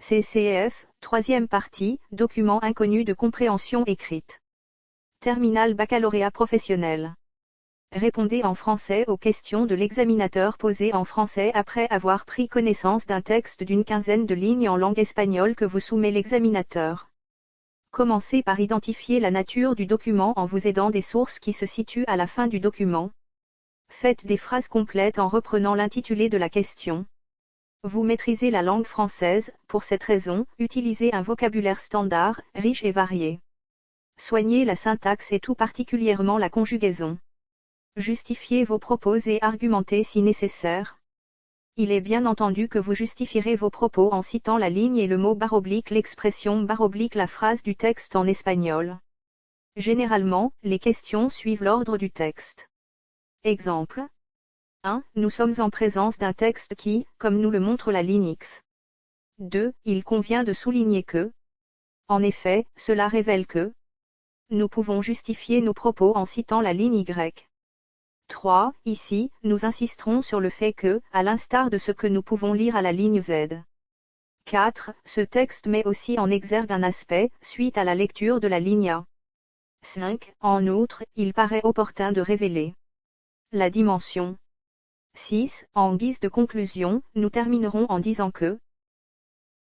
CCF, troisième partie, document inconnu de compréhension écrite. Terminal baccalauréat professionnel. Répondez en français aux questions de l'examinateur posées en français après avoir pris connaissance d'un texte d'une quinzaine de lignes en langue espagnole que vous soumet l'examinateur. Commencez par identifier la nature du document en vous aidant des sources qui se situent à la fin du document. Faites des phrases complètes en reprenant l'intitulé de la question. Vous maîtrisez la langue française, pour cette raison, utilisez un vocabulaire standard, riche et varié. Soignez la syntaxe et tout particulièrement la conjugaison. Justifiez vos propos et argumentez si nécessaire. Il est bien entendu que vous justifierez vos propos en citant la ligne et le mot / l'expression / la phrase du texte en espagnol. Généralement, les questions suivent l'ordre du texte. Exemple. 1. Nous sommes en présence d'un texte qui, comme nous le montre la ligne X. 2. Il convient de souligner que. En effet, cela révèle que. Nous pouvons justifier nos propos en citant la ligne Y. 3. Ici, nous insisterons sur le fait que, à l'instar de ce que nous pouvons lire à la ligne Z. 4. Ce texte met aussi en exergue un aspect, suite à la lecture de la ligne A. 5. En outre, il paraît opportun de révéler la dimension. 6. En guise de conclusion, nous terminerons en disant que